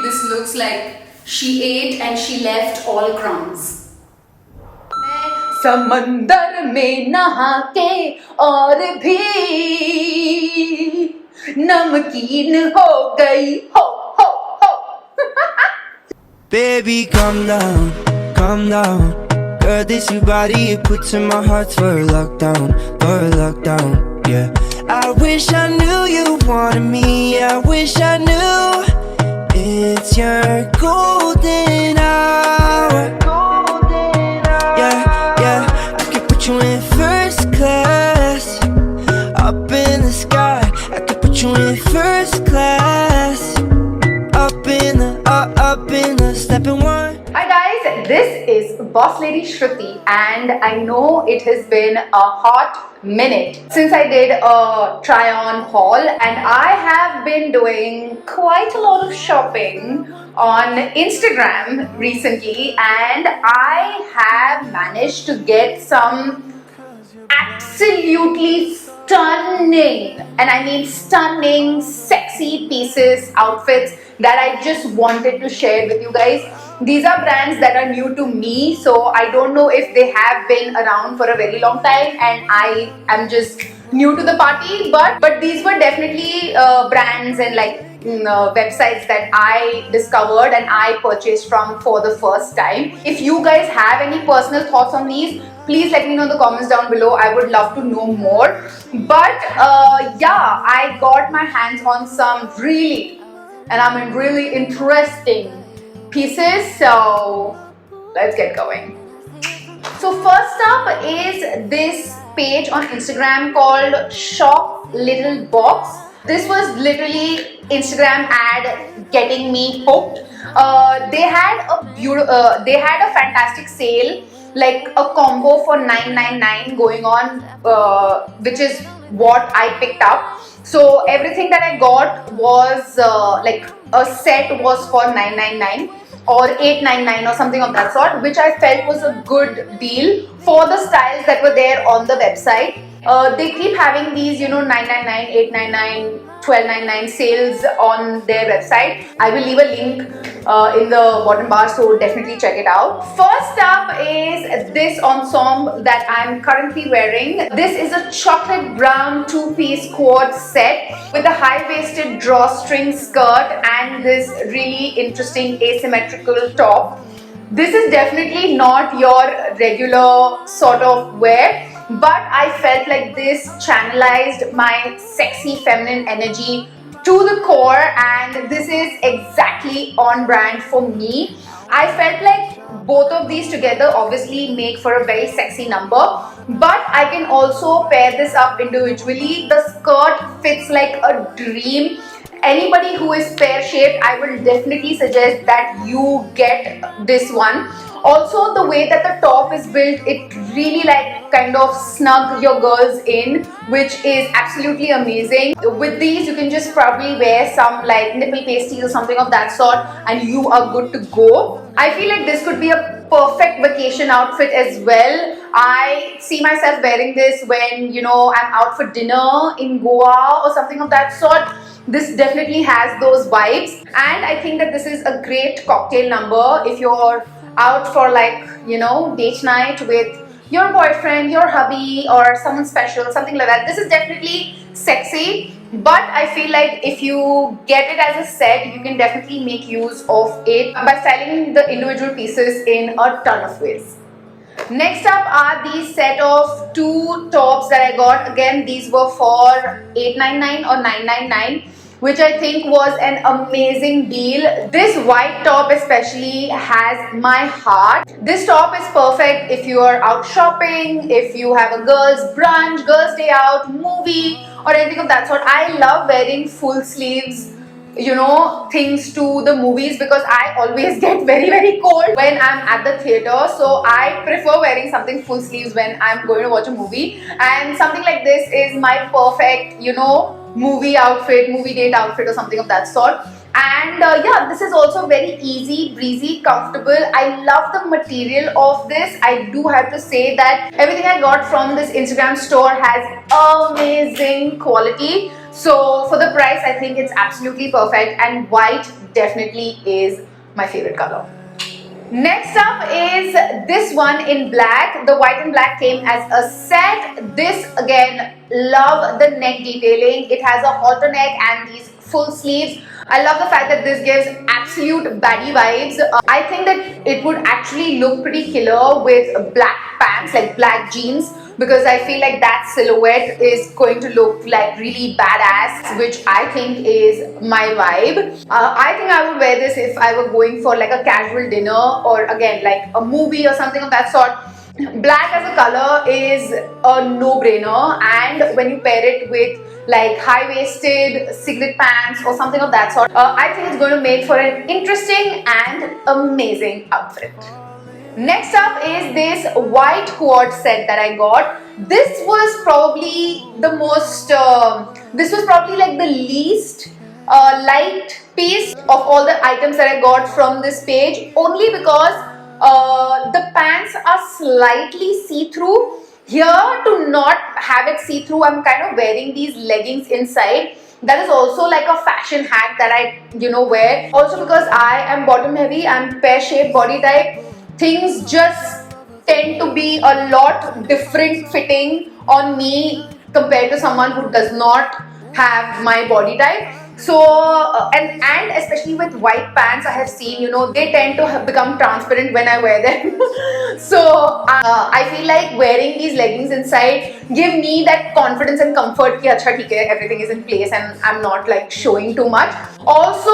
this looks like she ate and she left all crumbs. समंदर में नहा के और भी नमकीन हो गई हो हो हो. Baby, calm down, calm down. Girl, this your body, you put to my heart for lockdown, yeah. I wish I knew you wanted me, I wish I knew it's your golden hour. Yeah, I could put you in first class, up in the sky. I could put you in first class, up in the stepping one. Hi guys, this is Bosslady Shruti and I know it has been a hot minute since I did a try-on haul, and I have been doing quite a lot of shopping on Instagram recently, and I have managed to get some absolutely stunning, and I mean stunning, sexy pieces, outfits that I just wanted to share with you guys. These are brands that are new to me, so I don't know if they have been around for a very long time and I am just new to the party, but these were definitely brands and like websites that I discovered and I purchased from for the first time. If you guys have any personal thoughts on these, please let me know in the comments down below. I would love to know more. But yeah, I got my hands on some really interesting pieces, so let's get going. So first up is this page on Instagram called Shop Little Box. This was literally Instagram ad getting me hooked. They had a fantastic sale, like a combo for $9.99 going on, which is what I picked up. So everything that I got was like a set was for $9.99 or $8.99 or something of that sort, which I felt was a good deal for the styles that were there on the website. They keep having these, you know, $9.99, $8.99, $12.99 sales on their website. I will leave a link in the bottom bar, so definitely check it out. First up is this ensemble that I'm currently wearing. This is a chocolate brown two-piece quad set with a high-waisted drawstring skirt and this really interesting asymmetrical top. This is definitely not your regular sort of wear, but I felt like this channelized my sexy feminine energy to the core, and this is exactly on brand for me. I felt like both of these together obviously make for a very sexy number, but I can also pair this up individually. The skirt fits like a dream. Anybody who is pear-shaped, I will definitely suggest that you get this one. Also, the way that the top is built, it really like kind of snug your girls in, which is absolutely amazing. With these, you can just probably wear some like nipple pasties or something of that sort and you are good to go. I feel like this could be a perfect vacation outfit as well. I see myself wearing this when, you know, I'm out for dinner in Goa or something of that sort. This definitely has those vibes, and I think that this is a great cocktail number if you're out for like, you know, date night with your boyfriend, your hubby or someone special, something like that. This is definitely sexy, but I feel like if you get it as a set, you can definitely make use of it by styling the individual pieces in a ton of ways. Next up are these set of two tops that I got. Again, these were for $8.99 or $9.99, which I think was an amazing deal. This white top especially has my heart. This top is perfect if you are out shopping, if you have a girls' brunch, girls' day out, movie or anything of that sort. I love wearing full sleeves, you know, things to the movies because I always get very cold when I'm at the theater, so I prefer wearing something full sleeves when I'm going to watch a movie, and something like this is my perfect, you know, movie outfit, movie date outfit or something of that sort. And yeah, this is also very easy, breezy, comfortable. I love the material of this. I do have to say that everything I got from this Instagram store has amazing quality. So for the price, I think it's absolutely perfect, and white definitely is my favorite color. Next up is this one in black. The white and black came as a set. This again, love the neck detailing. It has a halter neck and these full sleeves. I love the fact that this gives absolute baddie vibes. I think that it would actually look pretty killer with black pants, like black jeans, because I feel like that silhouette is going to look like really badass, which I think is my vibe. I think I would wear this if I were going for like a casual dinner or again like a movie or something of that sort. Black as a color is a no-brainer, and when you pair it with like high-waisted singlet pants or something of that sort, I think it's going to make for an interesting and amazing outfit. Next up is this white quad set that I got. This was probably the most, this was probably like the least liked piece of all the items that I got from this page, only because the pants are slightly see-through. Here, to not have it see-through, I'm kind of wearing these leggings inside. That is also like a fashion hack that I, wear. Also because I am bottom heavy, I'm pear-shaped body type. Things just tend to be a lot different fitting on me compared to someone who does not have my body type. So and especially with white pants, I have seen, they tend to become transparent when I wear them. So I feel like wearing these leggings inside give me that confidence and comfort ki acha theek hai, everything is in place and I'm not like showing too much. Also,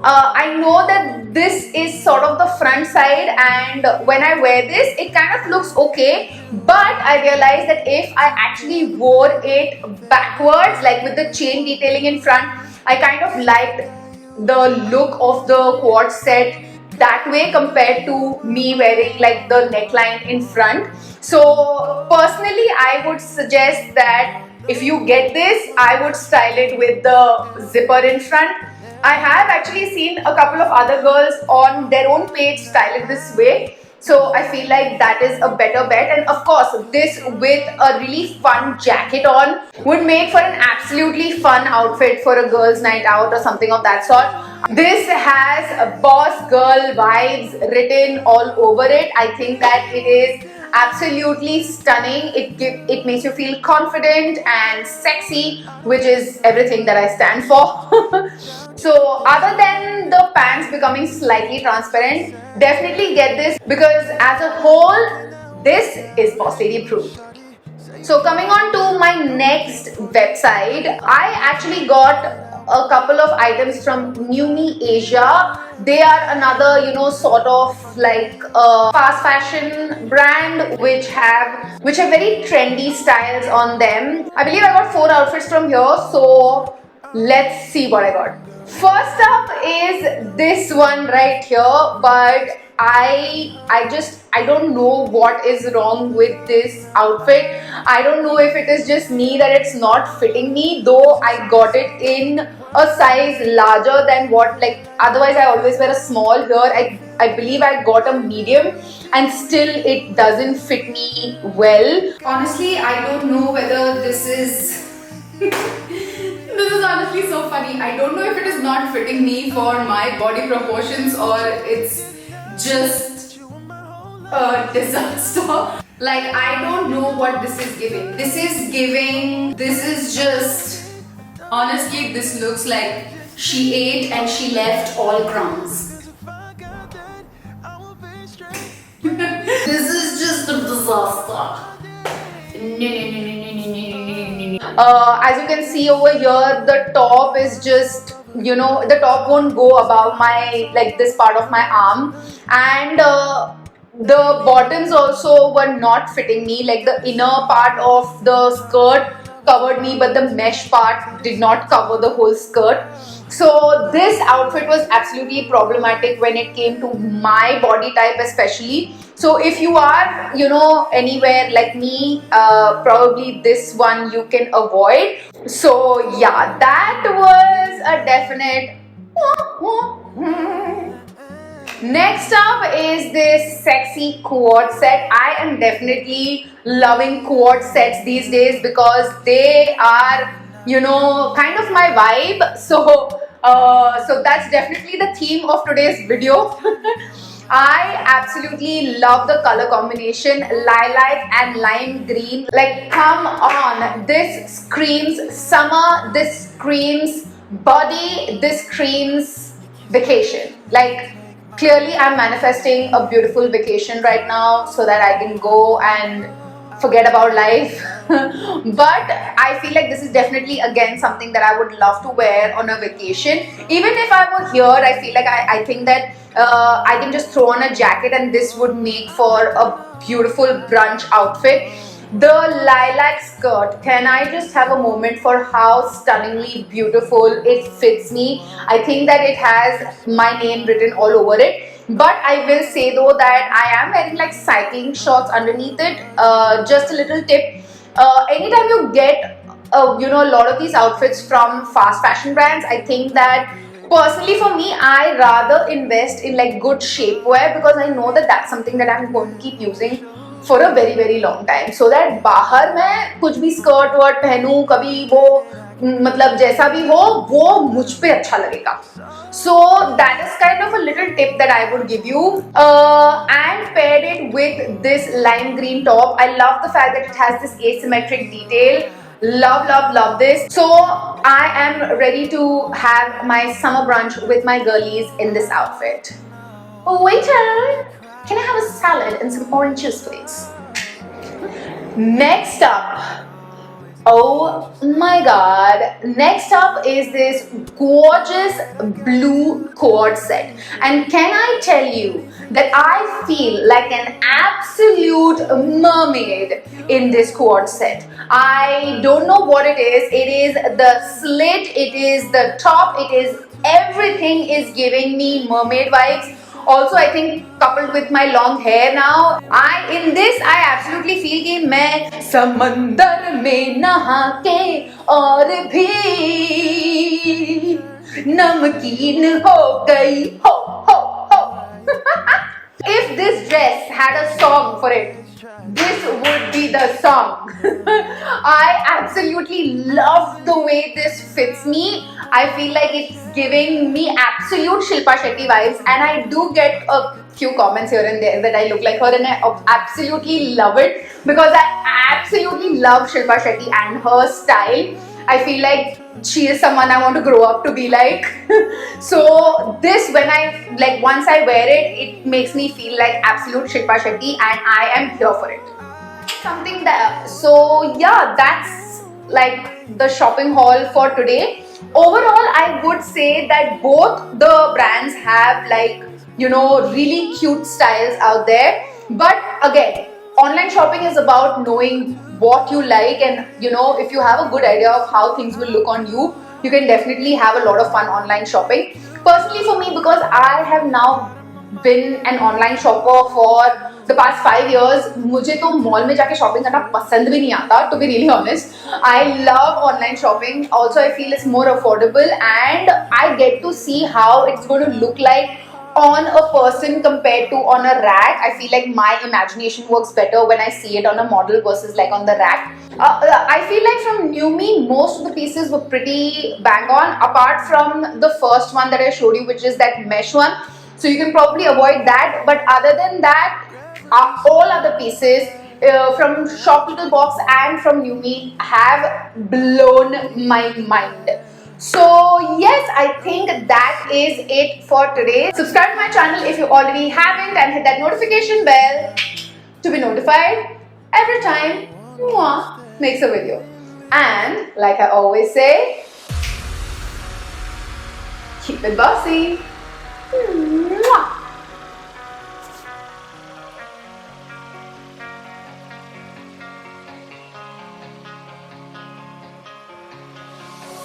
I know that this is sort of the front side, and when I wear this, it kind of looks okay, but I realized that if I actually wore it backwards, like with the chain detailing in front, I kind of liked the look of the quad set that way compared to me wearing like the neckline in front. So personally, I would suggest that if you get this, I would style it with the zipper in front. I have actually seen a couple of other girls on their own page style it this way. So I feel like that is a better bet, and of course this with a really fun jacket on would make for an absolutely fun outfit for a girls' night out or something of that sort. This has boss girl vibes written all over it. I think that it is absolutely stunning. It makes you feel confident and sexy, which is everything that I stand for. So other than the pants becoming slightly transparent, definitely get this because as a whole, this is Bosslady approved. So coming on to my next website, I actually got a couple of items from NewMe Asia. They are another, sort of like a fast fashion brand which have very trendy styles on them. I believe I got 4 outfits from here, so let's see what I got. First up is this one right here, but I don't know what is wrong with this outfit. I don't know if it is just me that it's not fitting me, though I got it in a size larger than what, like, otherwise I always wear a small. Here I believe I got a medium and still it doesn't fit me well. Honestly, I don't know whether this is this is honestly so funny. I don't know if it is not fitting me for my body proportions or it's just a disaster. Like, I don't know what this is giving. This is just, honestly, this looks like she ate and she left all crumbs. This is just a disaster. As you can see over here, the top is just, the top won't go above my, like, this part of my arm, and the bottoms also were not fitting me. Like, the inner part of the skirt covered me, but the mesh part did not cover the whole skirt. So this outfit was absolutely problematic when it came to my body type especially. So if you are, anywhere like me, probably this one you can avoid. So yeah, that was a definite. Next up is this sexy quad set. I am definitely loving quad sets these days because they are, kind of my vibe. So So that's definitely the theme of today's video. I absolutely love the color combination lilac and lime green. Like, come on, this screams summer, this screams body, this screams vacation. Like, clearly I'm manifesting a beautiful vacation right now so that I can go and forget about life. But I feel like this is definitely again something that I would love to wear on a vacation. Even if I were here, I feel like I think that I can just throw on a jacket and this would make for a beautiful brunch outfit. The lilac skirt, can I just have a moment for how stunningly beautiful it fits me? I think that it has my name written all over it. But I will say though that I am wearing like cycling shorts underneath it. Just a little tip, anytime you get a lot of these outfits from fast fashion brands, I think that personally for me, I rather invest in like good shapewear, because I know that that's something that I'm going to keep using for a very very long time, so that बाहर मैं कुछ भी skirt वर्ट पहनूं, कभी वो मतलब जैसा भी हो वो मुझ पे अच्छा लगेगा. So that is kind of a little tip that I would give you. And paired it with this lime green top. I love the fact that it has this asymmetric detail. Love, love, love this. So I am ready to have my summer brunch with my girlies in this outfit. Waiter, can I have a salad and some orange juice, please? Next up, oh my god, next up is this gorgeous blue cord set. And can I tell you that I feel like an absolute mermaid in this cord set. I don't know what it is. It is the slit, it is the top, it is everything is giving me mermaid vibes. Also, I think coupled with my long hair now, in this I absolutely feel कि मैं समंदर में नहा के और भी नमकीन हो गई हो. If this dress had a song for it, this would be the song. I absolutely love the way this fits me. I feel like it's giving me absolute Shilpa Shetty vibes, and I do get a few comments here and there that I look like her, and I absolutely love it because I absolutely love Shilpa Shetty and her style. I feel like she is someone I want to grow up to be like. So this, when once I wear it, it makes me feel like absolute Shilpa Shetty, and I am here for it. Something that, so yeah, that's like the shopping haul for today. Overall, I would say that both the brands have really cute styles out there. But again, online shopping is about knowing what you like, and if you have a good idea of how things will look on you, you can definitely have a lot of fun online shopping. Personally for me, because I have now been an online shopper for the past 5 years, मुझे तो mall में जाके shopping करना पसंद भी नहीं आता, to be really honest. I love online shopping. Also, I feel it's more affordable, and I get to see how it's going to look like on a person compared to on a rack. I feel like my imagination works better when I see it on a model versus like on the rack. I feel like from NewMe, most of the pieces were pretty bang on, apart from the first one that I showed you, which is that mesh one. So you can probably avoid that. But other than that, all other pieces from Shop Little Box and from NewMe have blown my mind. So yes, I think that is it for today. Subscribe to my channel if you already haven't, and hit that notification bell to be notified every time Mwah makes a video. And like I always say, keep it bossy. Mwah.